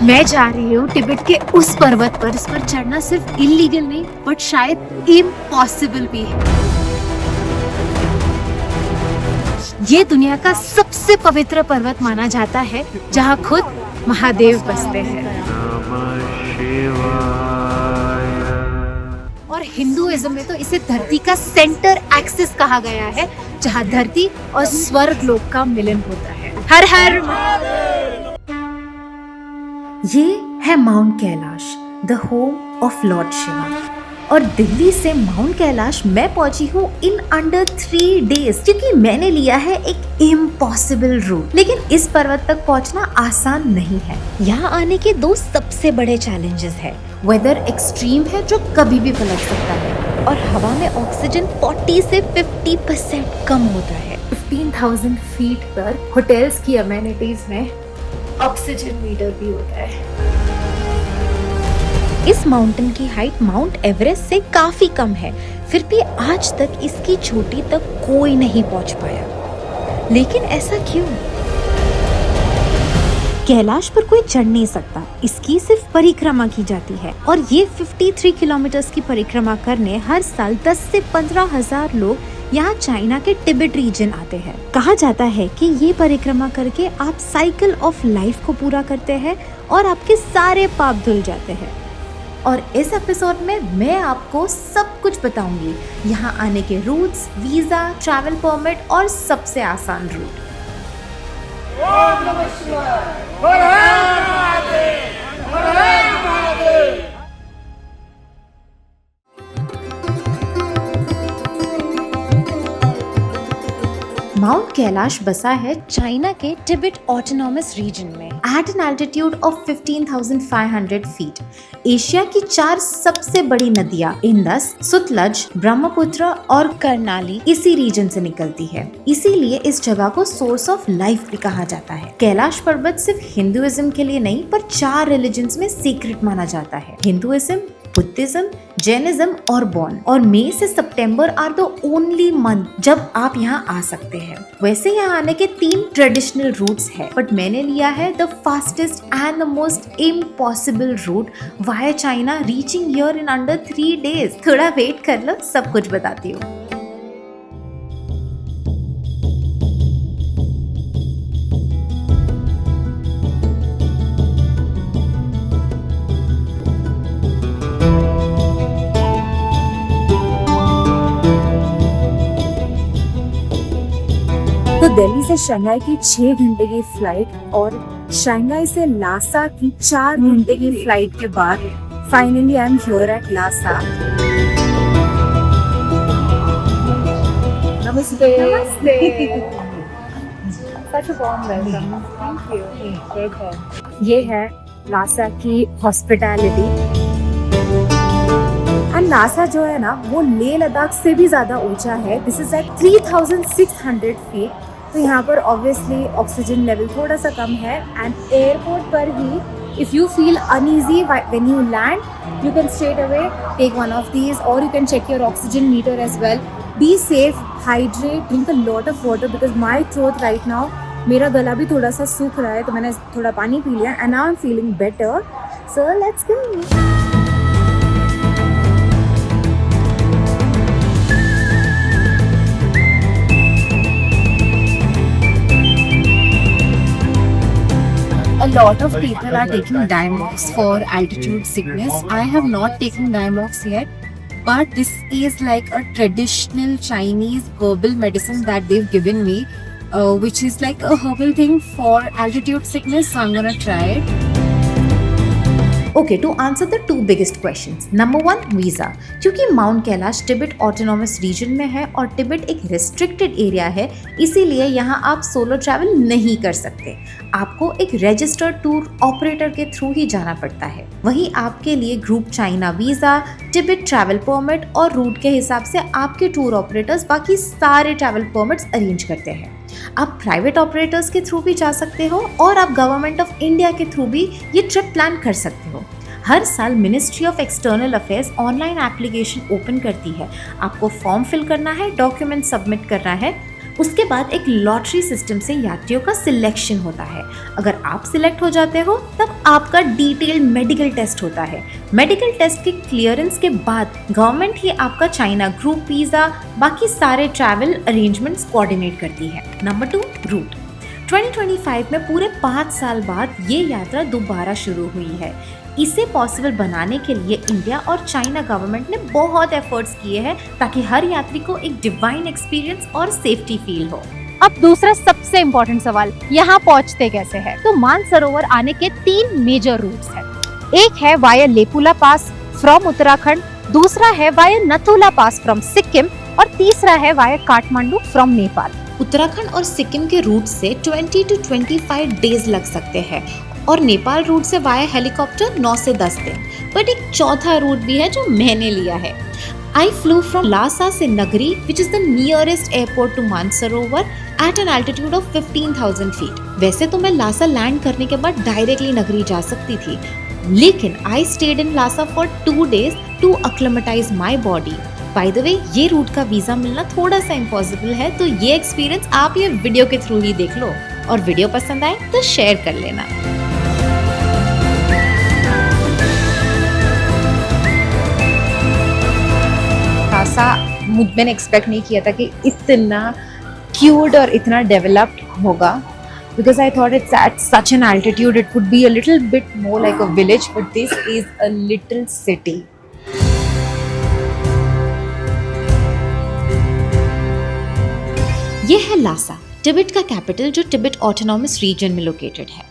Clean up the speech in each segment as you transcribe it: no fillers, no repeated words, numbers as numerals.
मैं जा रही हूँ तिब्बत के उस पर्वत पर। इस पर चढ़ना सिर्फ इलीगल नहीं बट शायद इम्पॉसिबल भी है। ये दुनिया का सबसे पवित्र पर्वत माना जाता है जहाँ खुद महादेव बसते हैं। और हिंदुइज्म में तो इसे धरती का सेंटर एक्सिस कहा गया है, जहाँ धरती और स्वर्ग लोक का मिलन होता है। हर हर ये है mount Kailash, the home of lord Shiva. और दिल्ली से माउंट कैलाश मैं पहुंची हूँ इन अंडर 3 days, क्योंकि मैंने लिया है एक इम्पॉसिबल रूट। लेकिन इस पर्वत तक पहुंचना आसान नहीं है। यहाँ आने के 2 सबसे बड़े चैलेंजेस है। वेदर एक्सट्रीम है जो कभी भी पलट सकता है, और हवा में ऑक्सीजन 40 से 50% कम होता है। 15,000 फीट पर होटल्स की अमेनिटीज में ऑक्सीजन मीटर भी होता है। इस माउंटेन की हाइट माउंट एवरेस्ट से काफी कम है, फिर भी आज तक इसकी चोटी तक कोई नहीं पहुंच पाया। लेकिन ऐसा क्यों? कैलाश पर कोई चढ़ नहीं सकता, इसकी सिर्फ परिक्रमा की जाती है। और ये 53 किलोमीटर की परिक्रमा करने हर साल 10 से 15,000 लोग यहाँ चाइना के तिब्बत रीजन आते हैं। कहा जाता है कि ये परिक्रमा करके आप साइकिल ऑफ लाइफ को पूरा करते हैं और आपके सारे पाप धुल जाते हैं। और इस एपिसोड में मैं आपको सब कुछ बताऊंगी, यहाँ आने के रूट्स, वीजा, ट्रैवल परमिट और सबसे आसान रूट। ओम नमः शिवाय। हर हर महादेव। हर हर महादेव। माउंट कैलाश बसा है चाइना के तिब्बत ऑटोनॉमस रीजन में at an altitude of 15,500 feet. Asia की 4 सबसे बड़ी नदियां इंडस, सतलज, ब्रह्मपुत्र और कर्नाली इसी रीजन से निकलती है। इसीलिए इस जगह को सोर्स ऑफ लाइफ भी कहा जाता है। कैलाश पर्वत सिर्फ हिंदुइज्म के लिए नहीं पर 4 रिलीजन्स में सीक्रेट माना जाता है। हिंदुइज्म, बुद्धिज्म, जैनिज्म और बौद्ध। और मई से सितंबर आर द ओनली मंथ जब आप यहाँ आ सकते हैं। वैसे यहाँ आने के 3 ट्रेडिशनल रूट्स है, बट मैंने लिया है the fastest and the most impossible root via China, reaching here in under 3 days। थोड़ा वेट कर लो, सब कुछ बताती हूँ। तो दिल्ली से शंघाई की 6 घंटे की फ्लाइट और शंघाई से लासा की 4 घंटे की फ्लाइट के बाद finally I am here at Lhasa. नमस्ते। Such a warm welcome. Thank you. Welcome. ये है लासा की हॉस्पिटैलिटी। एंड लासा जो है ना वो लेह लद्दाख से भी ज़्यादा ऊंचा है। This is at 3,600 feet. तो यहाँ पर ऑब्वियसली ऑक्सीजन लेवल थोड़ा सा कम है। एंड एयरपोर्ट पर ही if you feel uneasy when you land, you can straight away take one of these और you can check your oxygen meter as well. Be safe, hydrate, drink a lot of water because my throat right now, मेरा गला भी थोड़ा सा सूख रहा है, तो मैंने थोड़ा पानी पी लिया and now I am feeling better. So let's go. A lot of people are taking Diamox for altitude sickness. I have not taken Diamox yet, but this is like a traditional Chinese herbal medicine that they've given me, which is like a herbal thing for altitude sickness, so I'm gonna try it. Okay, to answer the 2 biggest questions. Number 1, visa. क्योंकि mount Kailash Tibet autonomous region में है और तिब्बत एक restricted area है, इसीलिए यहाँ आप solo travel नहीं कर सकते। आपको एक रजिस्टर्ड टूर ऑपरेटर के थ्रू ही जाना पड़ता है। वहीं आपके लिए group China visa, Tibet travel permit और रूट के हिसाब से आपके टूर ऑपरेटर्स बाकी सारे ट्रैवल परमिट्स अरेंज करते हैं। आप प्राइवेट ऑपरेटर्स के थ्रू भी जा सकते हो और आप गवर्नमेंट ऑफ इंडिया के थ्रू भी ये ट्रिप प्लान कर सकते हो। हर साल ministry of external affairs online application open करती है। आपको फॉर्म फिल करना है, डॉक्यूमेंट सबमिट करना है, उसके बाद एक लॉटरी सिस्टम से यात्रियों का सिलेक्शन होता है। अगर आप सिलेक्ट हो जाते हो तब आपका डिटेल्ड मेडिकल टेस्ट होता है। मेडिकल टेस्ट के क्लियरेंस के बाद गवर्नमेंट ही आपका चाइना ग्रुप वीज़ा बाकी सारे ट्रैवल अरेंजमेंट्स कोऑर्डिनेट करती है। Number 2, root. 2025 में पूरे 5 साल बाद ये यात्रा दोबारा शुरू हुई है। इसे पॉसिबल बनाने के लिए इंडिया और चाइना गवर्नमेंट ने बहुत एफर्ट्स किए हैं ताकि हर यात्री को एक डिवाइन एक्सपीरियंस और सेफ्टी फील हो। अब दूसरा सबसे इम्पोर्टेंट सवाल, यहाँ पहुँचते कैसे हैं? तो मानसरोवर आने के 3 मेजर रूट्स हैं। एक है वाया लेपुला पास फ्रॉम उत्तराखंड, दूसरा है via Nathula pass from Sikkim और तीसरा है वाया काठमांडू फ्रॉम नेपाल। उत्तराखंड और सिक्किम के रूट से 20 to 25 डेज लग सकते हैं और नेपाल रूट से वाया हेलीकॉप्टर 9 से 10 दिन। बट एक चौथा रूट भी है जो मैंने लिया है। I flew from Lhasa से नगरी, which is the nearest airport to Mansarovar at an altitude of 15,000 feet. वैसे तो मैं लासा लैंड करने के बाद डायरेक्टली नगरी जा सकती थी, लेकिन I stayed in Lhasa for 2 days to acclimatize my body. By the way, ये रूट का वीजा मिलना थोड़ा सा इम्पॉसिबल है, तो ये एक्सपीरियंस आप ये वीडियो के थ्रू ही देख लो और वीडियो पसंद आए तो शेयर कर लेना। खासा मैंने एक्सपेक्ट नहीं किया था कि इतना क्यूट और इतना डेवलप्ड होगा, because I thought it's at such an altitude it would be a little bit more like a village, but this is a little city. ये है लासा, तिब्बत का कैपिटल जो तिब्बत ऑटोनॉमस रीजन में लोकेटेड है।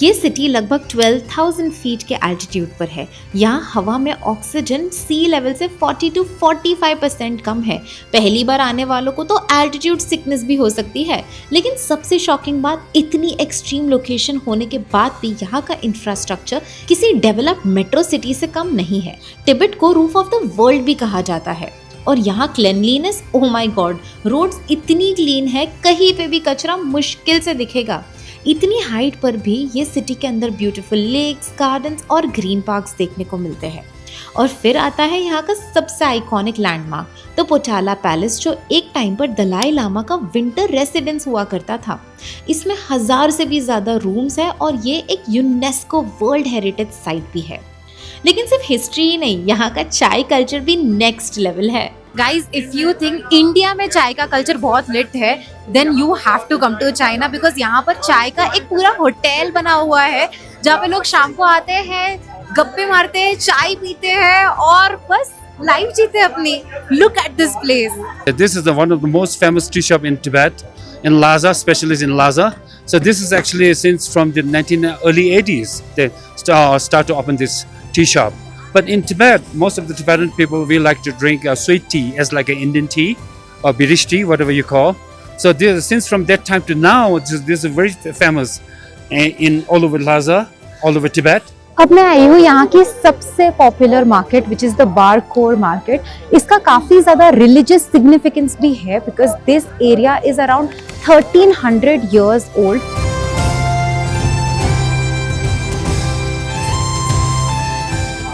ये सिटी लगभग 12,000 फीट के एल्टीट्यूड पर है। यहाँ हवा में ऑक्सीजन सी लेवल से 40 to 45% कम है। पहली बार आने वालों को तो एल्टीट्यूड सिकनेस भी हो सकती है, लेकिन सबसे शॉकिंग बात, इतनी एक्सट्रीम लोकेशन होने के बाद भी यहाँ का इंफ्रास्ट्रक्चर किसी डेवलप्ड मेट्रो सिटी से कम नहीं है। तिब्बत को रूफ ऑफ द वर्ल्ड भी कहा जाता है। और यहाँ cleanliness, oh my god, roads इतनी क्लीन है, कहीं पे भी कचरा मुश्किल से दिखेगा। इतनी हाइट पर भी ये सिटी के अंदर ब्यूटीफुल लेक्स, गार्डन्स और ग्रीन पार्क्स देखने को मिलते हैं। और फिर आता है यहाँ का सबसे आइकॉनिक लैंडमार्क, द पोचाला पैलेस, जो एक टाइम पर दलाई लामा का विंटर रेसिडेंस हुआ करता था। इसमें 1000 से भी ज़्यादा रूम्स है और ये एक यूनेस्को वर्ल्ड हेरिटेज साइट भी है। लेकिन सिर्फ हिस्ट्री ही नहीं, यहाँ का चाय कल्चर भी नेक्स्ट लेवल है। Guys, if you think India में चाय का कल्चर बहुत लिट है, then you have to come to China, because यहाँ पर चाय का एक पूरा होटल बना हुआ है जहाँ पे लोग शाम को आते हैं, गप्पे मारते हैं, चाय पीते हैं और बस लाइफ जीते अपनी। Look at this place. This is one of the most famous tea shop in Tibet, in Lhasa, especially in Lhasa. So this is actually since from the early 80s they start to open this tea shop. But in Tibet, most of the Tibetan people, we like to drink sweet tea as like an Indian tea or British tea, whatever you call. So since from that time to now, this is very famous in all over Lhasa, all over Tibet. अब मैं आई हूँ यहाँ की सबसे popular market, which is the Barkhor market. इसका काफी ज्यादा रिलीजियस सिग्निफिकेंस भी है, because this area is around 1300 years old.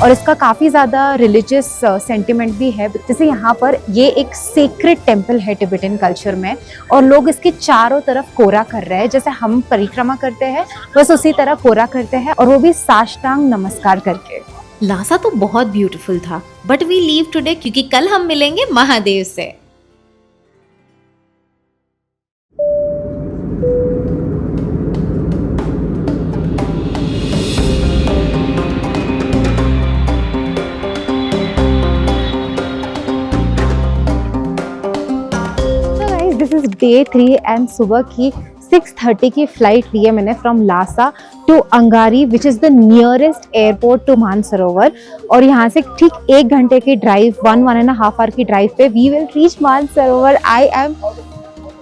और इसका काफ़ी ज़्यादा रिलीजियस सेंटिमेंट भी है। जैसे यहाँ पर ये एक सेक्रेट टेम्पल है टिबेटन कल्चर में, और लोग इसके चारों तरफ कोरा कर रहे हैं, जैसे हम परिक्रमा करते हैं बस उसी तरह कोरा करते हैं, और वो भी साष्टांग नमस्कार करके। लासा तो बहुत ब्यूटीफुल था, बट वी लीव टुडे क्योंकि कल हम मिलेंगे महादेव से। दिस इज डे 3 एंड सुबह की 6:30 की फ्लाइट ली है मैंने from Lhasa to Ngari, which is the nearest airport to Mansarovar. और यहाँ से ठीक 1 घंटे की ड्राइव, 1.5 आवर की ड्राइव पे we will reach Mansarovar. I am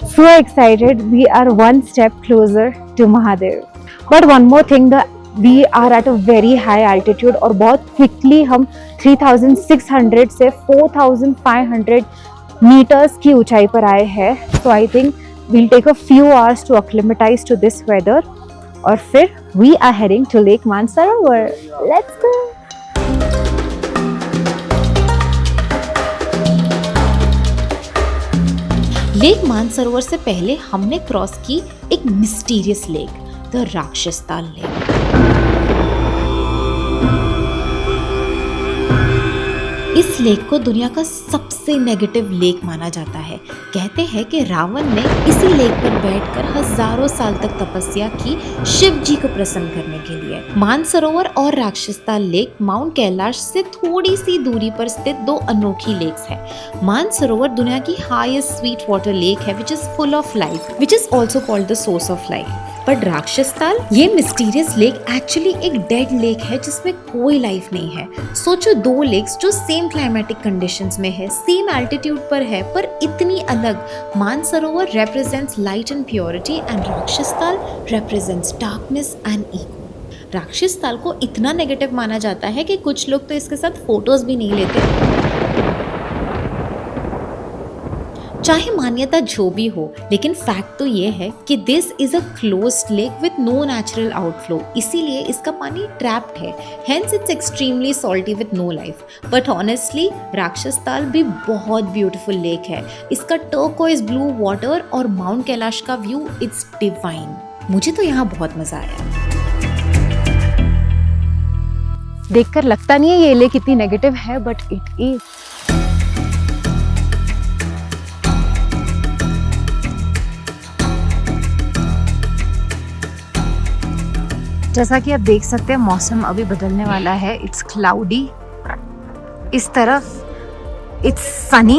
so excited. We are one step closer to Mahadev. But one more thing, we are at a very high altitude और बहुत quickly हम 3600 से 4500 meters की ऊंचाई पर आए हैं। So I think we'll take a few hours to acclimatize to this weather और फिर we are heading to Lake Mansarovar. Let's go. Lake Mansarovar से पहले हमने क्रॉस की एक mysterious lake, the Rakshastal lake. इस लेक को दुनिया का सबसे नेगेटिव लेक माना जाता है। कहते हैं कि रावण ने इसी लेक पर बैठकर हजारों साल तक तपस्या की शिव जी को प्रसन्न करने के लिए। मानसरोवर और राक्षसताल लेक माउंट कैलाश से थोड़ी सी दूरी पर स्थित दो अनोखी लेक्स है। मानसरोवर दुनिया की हाईएस्ट स्वीट वाटर लेक है which is full of life, which is also called the source of life. But Rakshastal, ये मिस्टीरियस लेक एक्चुअली एक डेड लेक है जिसमें कोई लाइफ नहीं है। सोचो, दो लेक्स जो सेम क्लाइमेटिक कंडीशंस में है, सेम एल्टीट्यूड पर है, पर इतनी अलग। Mansarovar represents light and purity and Rakshastal represents darkness and ego। Rakshastal को इतना नेगेटिव माना जाता है कि कुछ लोग तो इसके साथ फोटोज भी नहीं लेते। चाहे मान्यता जो भी हो, लेकिन फैक्ट तो ये है कि this is a closed lake with no natural outflow, इसीलिए इसका पानी ट्रैप्ड है। Hence it's extremely salty with no life. But honestly Rakshastal भी बहुत ब्यूटीफुल लेक है। इसका टर्कोइज ब्लू वाटर और माउंट कैलाश का व्यू, इट्स डिवाइन। मुझे तो यहाँ बहुत मजा आया। देखकर लगता नहीं है ये लेक इतनी नेगेटिव है, बट इट इज। जैसा कि आप देख सकते हैं मौसम अभी बदलने वाला है। इट्स क्लाउडी, इस तरफ इट्स सनी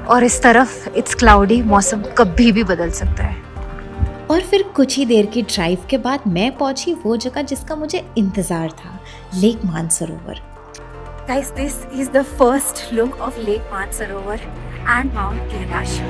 और इस तरफ इट्स क्लाउडी। मौसम कभी भी बदल सकता है। और फिर कुछ ही देर की ड्राइव के बाद मैं पहुंची वो जगह जिसका मुझे इंतजार था, lake Mansarovar. Guys, this is the first look of Lake Mansarovar and Mount Kailash.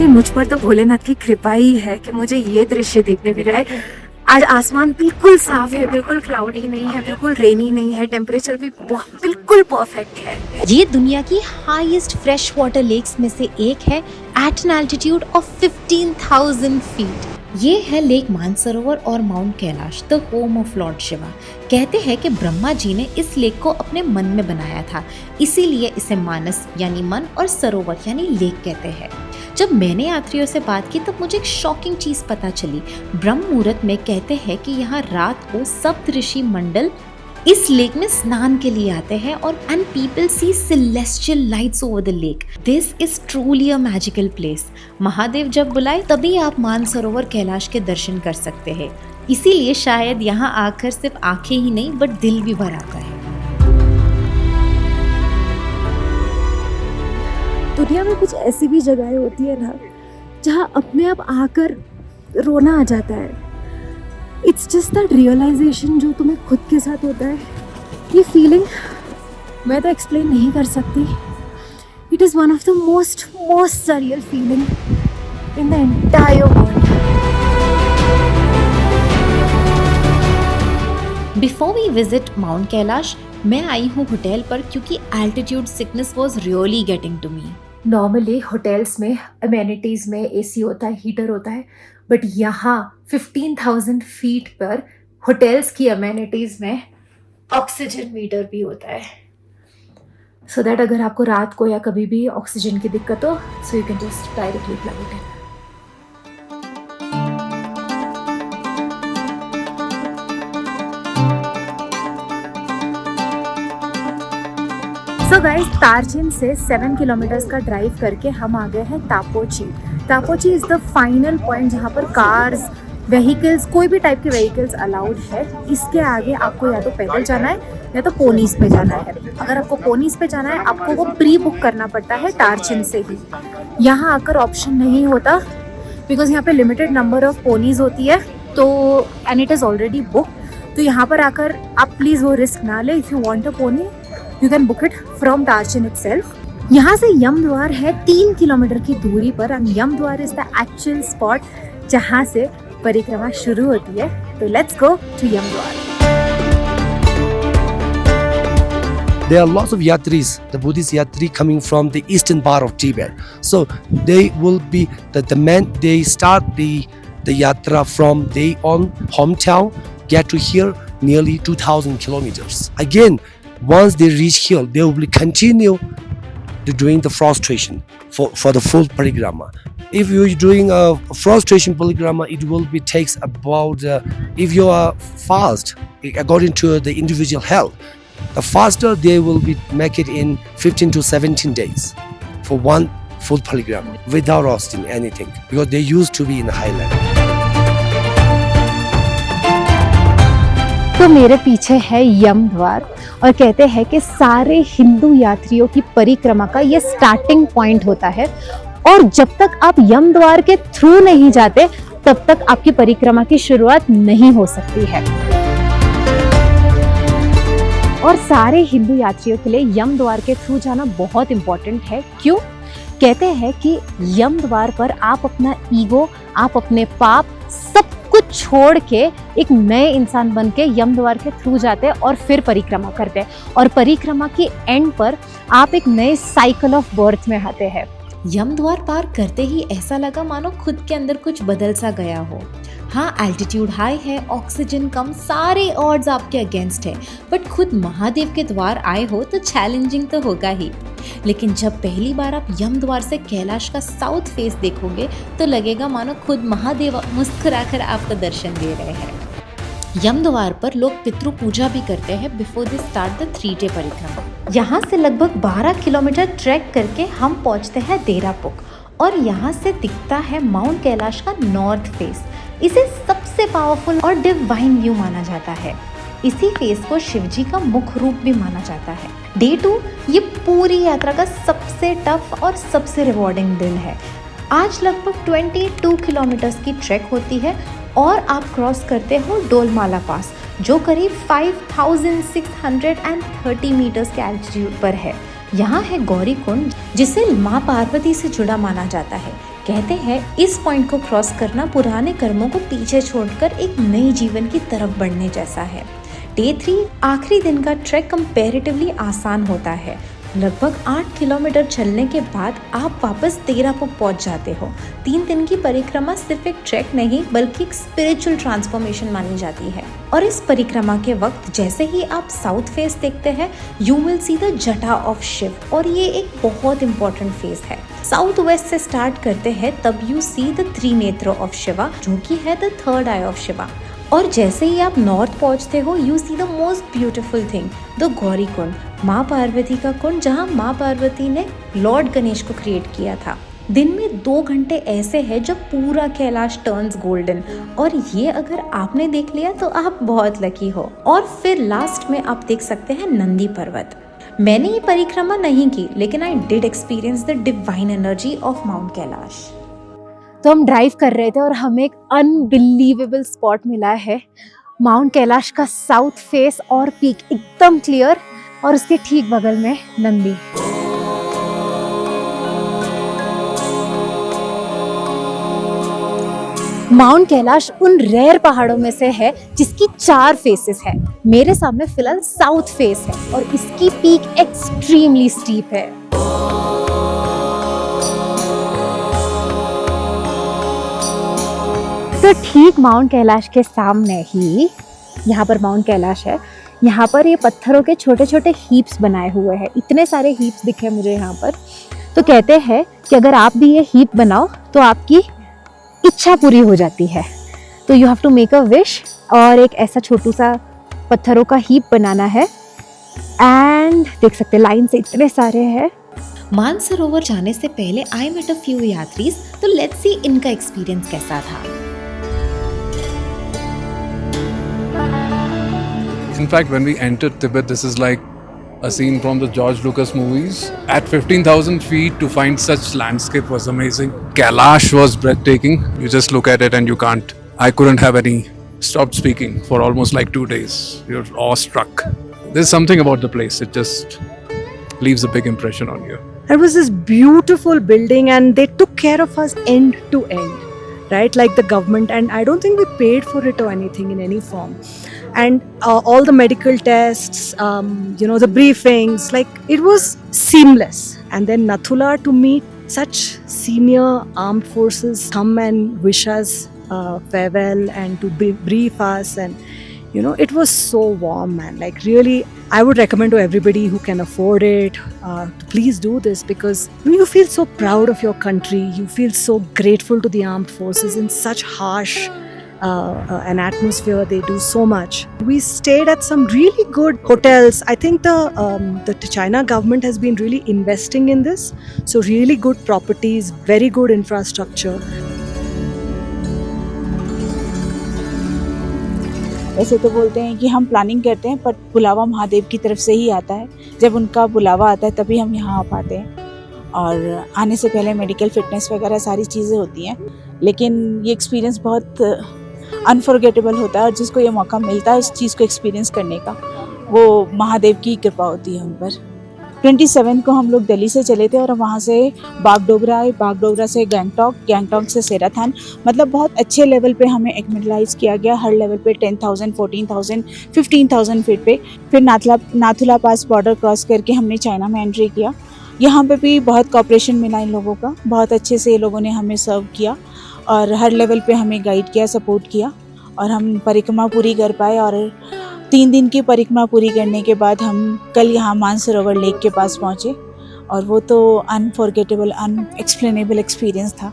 मुझ पर तो भोलेनाथ की कृपा ही है कि मुझे ये दृश्य देखने मिल रहा है। आज आसमान बिल्कुल साफ है, बिल्कुल क्लाउडी नहीं है, बिल्कुल रेनी नहीं है, टेम्परेचर भी बिल्कुल परफेक्ट है। ये दुनिया की हाईएस्ट फ्रेश वाटर लेक्स में से एक है at an altitude of 15,000 feet. ये है लेक मानसरोवर और mount Kailash, the home of lord Shiva. कहते हैं कि ब्रह्मा जी ने इस लेक को अपने मन में बनाया था, इसीलिए इसे मानस यानी मन और सरोवर यानी लेक कहते हैं। जब मैंने यात्रियों से बात की तब मुझे एक शॉकिंग चीज पता चली। ब्रह्म मुहूर्त में कहते हैं कि यहाँ रात को सप्त ऋषि मंडल इस लेक में स्नान के लिए आते हैं और and people see celestial lights over the lake. This is truly a magical place. Mahadev जब बुलाए तभी आप मानसरोवर कैलाश के दर्शन कर सकते हैं। इसीलिए शायद यहाँ आकर सिर्फ आंखें ही नहीं बट दिल भी भर आता है। दुनिया में कुछ ऐसी भी जगहें होती है ना जहाँ अपने आप आकर रोना आ जाता है। इट्स जस्ट दैट रियलाइजेशन जो तुम्हें खुद के साथ होता है। ये फीलिंग मैं तो एक्सप्लेन नहीं कर सकती। It is one of the most surreal feeling in the entire world. Before we visit mount Kailash, मैं आई हूँ होटल पर क्योंकि altitude sickness was really getting to me. Normally hotels में अमेनिटीज में एसी होता है, हीटर होता है, बट यहाँ 15,000 फीट पर होटल्स की अमेनिटीज में ऑक्सीजन मीटर भी होता है, सो दैट अगर आपको रात को या कभी भी ऑक्सीजन की दिक्कत हो, so you can just directly plug it in. So guys, Tarchen से 7 किलोमीटर्स का ड्राइव करके हम आ गए हैं तापोची। तापोची इज़ द फाइनल पॉइंट जहाँ पर कार्स, व्हीकल्स, कोई भी टाइप के व्हीकल्स अलाउड है। इसके आगे आपको या तो पैदल जाना है या तो पोनीस पे जाना है। अगर आपको पोनीस पे जाना है आपको वो प्री बुक करना पड़ता है तारचिन से ही। यहाँ आकर ऑप्शन नहीं होता बिकॉज यहाँ पे लिमिटेड नंबर ऑफ पोनीज होती है, तो and it is already book. तो यहाँ पर आकर आप प्लीज़ वो रिस्क ना ले। If you want a pony you can book it from Tarchen itself. यहाँ से यम द्वार है 3 किलोमीटर की दूरी पर, एंड यम द्वार इज द एक्चुअल स्पॉट जहाँ से परिक्रमा शुरू होती है। तो लेट्स गो टू यम द्वार। There are lots of yatris, the Buddhist yatri coming from the eastern part of Tibet. So they will be the men. They start the yatra from their own hometown get to here nearly 2,000 kilometers. Again, once they reach here, they will continue to doing the frustration for the full parikrama. If you're doing a frustration parikrama, it will be takes about if you are fast according to the individual health, the faster they will be make it in 15 to 17 days for one full parikrama without resting anything, because they used to be in the highland. तो मेरे पीछे है यम द्वार और कहते हैं कि सारे हिंदू यात्रियों की परिक्रमा का ये स्टार्टिंग पॉइंट होता है, और जब तक आप यम द्वार के थ्रू नहीं जाते तब तक आपकी परिक्रमा की शुरुआत नहीं हो सकती है। और सारे हिंदू यात्रियों के लिए यम द्वार के थ्रू जाना बहुत इंपॉर्टेंट है। क्यों? कहते हैं कि यम द्वार पर आप अपना ईगो, आप अपने पाप सब कुछ छोड़ के एक नए इंसान बन के यम द्वार के थ्रू जाते हैं और फिर परिक्रमा करते हैं, और परिक्रमा के एंड पर आप एक नए साइकिल ऑफ बर्थ में आते हैं। यम द्वार पार करते ही ऐसा लगा मानो खुद के अंदर कुछ बदल सा गया हो। हाँ, एल्टीट्यूड हाई है, ऑक्सीजन कम, सारे ऑड्स आपके अगेंस्ट है, बट खुद महादेव के द्वार आए हो तो चैलेंजिंग तो होगा ही। लेकिन जब पहली बार आप यम द्वार से कैलाश का साउथ फेस देखोगे तो लगेगा मानो खुद महादेव मुस्कुराकर आपको दर्शन दे रहे हैं। यम द्वार पर लोग पितृ पूजा भी करते हैं before they start the 3 day परिक्रमा। यहाँ से लगभग 12 किलोमीटर ट्रैक करके हम पहुँचते हैं देरापुक, और यहाँ से दिखता है माउंट कैलाश का नॉर्थ फेस। इसे सबसे पावरफुल और डिवाइन व्यू माना जाता है। इसी फेस को शिवजी का मुख रूप भी माना जाता है। डे 2 ये पूरी यात्रा का सबसे टफ और सबसे रिवॉर्डिंग दिन है। आज लगभग 22 किलोमीटर्स की ट्रैक होती है और आप क्रॉस करते हो डोलमाला पास, जो करीब 5630 मीटर्स के एल्टीट्यूड पर है। यहाँ है गौरी कुंड, जिसे माँ पार्वती से जुड़ा माना जाता है। कहते हैं इस पॉइंट को क्रॉस करना पुराने कर्मों को पीछे छोड़कर एक नई जीवन की तरफ बढ़ने जैसा है। डे 3 आखिरी दिन का ट्रैक कंपैरेटिवली आसान होता है। लगभग 8 किलोमीटर चलने के बाद आप वापस देरापुक पहुंच जाते हो। 3 दिन की परिक्रमा सिर्फ एक ट्रैक नहीं बल्कि एक स्पिरिचुअल ट्रांसफॉर्मेशन मानी जाती है। और इस परिक्रमा के वक्त जैसे ही आप साउथ फेस देखते हैं, यू विल सी द जटा ऑफ शिव, और ये एक बहुत इंपॉर्टेंट फेस है। साउथ वेस्ट से स्टार्ट करते हैं तब you see the Trinetra of Shiva, जो कि है the 3rd I of Shiva. और जैसे ही आप नॉर्थ पहुंचते हो, you see the most beautiful thing, the Gauri Kund, माँ पार्वती का कुंड, जहाँ माँ पार्वती ने लॉर्ड गणेश को क्रिएट किया था। दिन में 2 घंटे ऐसे हैं जब पूरा कैलाश टर्न्स गोल्डन, और ये अगर आपने देख लिया तो आप बहुत लकी हो। और फिर लास्ट में आप देख सकते हैं नंदी पर्वत। मैंने ये परिक्रमा नहीं की, लेकिन I did experience the divine energy of mount Kailash. तो हम ड्राइव कर रहे थे और हमें एक अनबिलीवेबल स्पॉट मिला है, माउंट कैलाश का साउथ फेस और पीक एकदम क्लियर, और उसके ठीक बगल में नंदी। माउंट कैलाश उन रेयर पहाड़ों में से है जिसकी 4 फेसेस है। मेरे सामने फिलहाल साउथ फेस है और इसकी पीक एक्सट्रीमली स्टीप है। तो ठीक माउंट कैलाश के सामने ही यहाँ पर माउंट कैलाश है। यहाँ पर ये पत्थरों के छोटे छोटे हीप्स बनाए हुए हैं। इतने सारे हीप्स दिखे मुझे यहाँ पर। तो कहते हैं कि अगर आप भी ये हीप बनाओ तो आपकी इच्छा पूरी हो जाती है। तो you have to make a wish, और एक ऐसा छोटू सा पत्थरों का हीप बनाना है। एंड देख सकते हैं लाइन से इतने सारे हैं। मानसरोवर जाने से पहले आई मेट अ फ्यू यात्रीज, तो लेट्स सी इनका एक्सपीरियंस कैसा था। In fact, when we entered Tibet, this is like a scene from the George Lucas movies. At 15,000 feet, to find such landscape was amazing. Kailash was breathtaking. You just look at it and you can't. I couldn't have stopped speaking for almost like 2 days. You're awestruck. There's something about the place. It just leaves a big impression on you. It was this beautiful building, and they took care of us end to end, right? Like the government, and I don't think we paid for it or anything in any form. And all the medical tests, the briefings, like it was seamless. And then Nathula, to meet such senior armed forces come and wish us farewell and to brief us, and it was so warm, man. Like really, I would recommend to everybody who can afford it to please do this, because you feel so proud of your country. You feel so grateful to the armed forces in such harsh an atmosphere. They do so much. We stayed at some really good hotels. I think the China government has been really investing in this. So really good properties, very good infrastructure. ऐसे तो बोलते हैं कि हम planning करते हैं, पर बुलावा महादेव की तरफ से ही आता है। जब उनका बुलावा आता है तभी हम यहाँ आ पाते हैं, और आने से पहले मेडिकल फिटनेस वगैरह सारी चीज़ें होती हैं। लेकिन ये एक्सपीरियंस बहुत अनफॉरगेटेबल होता है, और जिसको ये मौका मिलता है इस चीज़ को एक्सपीरियंस करने का, वो महादेव की कृपा होती है उन पर। 27 को हम लोग दिल्ली से चले थे, और वहाँ से बागडोगरा आए, बागडोगरा से गैंगटॉक, गैंगटॉक से सेराथान। मतलब बहुत अच्छे लेवल पे हमें एक्मेडलाइज किया गया, हर लेवल पे 10,000, 14,000, 15,000 फीट पे। फिर नाथुला पास बॉर्डर क्रॉस करके हमने चाइना में एंट्री किया। यहाँ पे भी बहुत कोऑपरेशन मिला इन लोगों का, बहुत अच्छे से ये लोगों ने हमें सर्व किया, और हर लेवल पे हमें गाइड किया, सपोर्ट किया, और हम परिक्रमा पूरी कर पाए। और 3 दिन की परिक्रमा पूरी करने के बाद हम कल यहाँ मानसरोवर लेक के पास पहुँचे, और वो तो अनफॉरगेटेबल, अनएक्सप्लेनेबल एक्सपीरियंस था।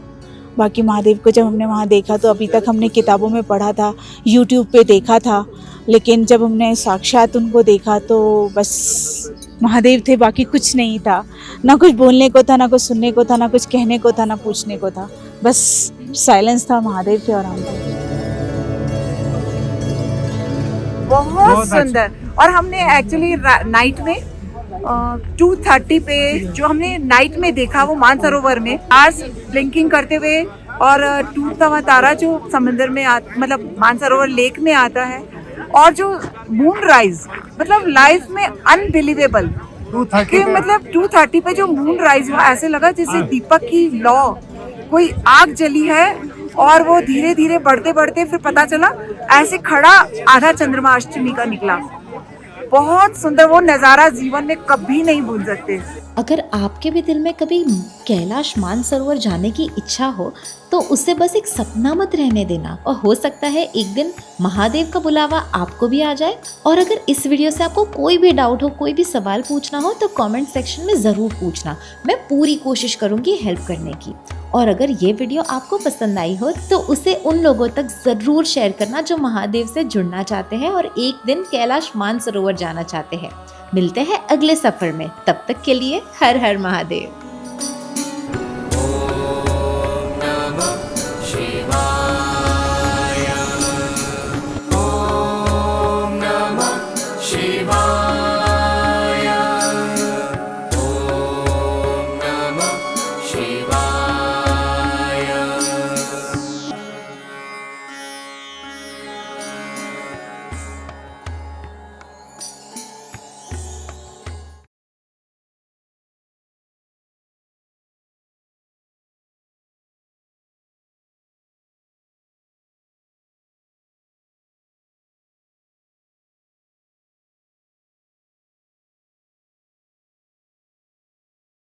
बाकी महादेव को जब हमने वहाँ देखा तो अभी तक हमने किताबों में पढ़ा था, यूट्यूब पे देखा था, लेकिन जब हमने साक्षात उनको देखा तो बस महादेव थे, बाकी कुछ नहीं था। ना कुछ बोलने को था, ना कुछ सुनने को था, ना कुछ कहने को था, ना पूछने को था, बस साइलेंस था। महादेव थे और हम थे। बहुत सुंदर। और हमने एक्चुअली नाइट में 2:30 पे जो हमने नाइट में देखा वो मानसरोवर में आज ब्लिंकिंग करते हुए, और टूटता हुआ तारा जो समुद्र में मतलब मानसरोवर लेक में आता है, और जो मून राइज, मतलब लाइफ में अनबिलीवेबल कि मतलब 2:30 पे जो मून राइज हुआ, ऐसे लगा जैसे दीपक की लौ कोई आग जली है, और वो धीरे धीरे बढ़ते बढ़ते फिर पता चला ऐसे खड़ा आधा चंद्रमा अष्टमी का निकला। बहुत सुंदर वो नज़ारा, जीवन में कभी नहीं भूल सकते। अगर आपके भी दिल में कभी कैलाश मानसरोवर जाने की इच्छा हो तो उसे बस एक सपना मत रहने देना, और हो सकता है एक दिन महादेव का बुलावा आपको भी आ जाए। और अगर इस वीडियो से आपको कोई भी डाउट हो, कोई भी सवाल पूछना हो तो कमेंट सेक्शन में ज़रूर पूछना, मैं पूरी कोशिश करूँगी हेल्प करने की। और अगर ये वीडियो आपको पसंद आई हो तो उसे उन लोगों तक ज़रूर शेयर करना जो महादेव से जुड़ना चाहते हैं और एक दिन कैलाश मानसरोवर जाना चाहते हैं। मिलते हैं अगले सफ़र में, तब तक के लिए हर हर महादेव।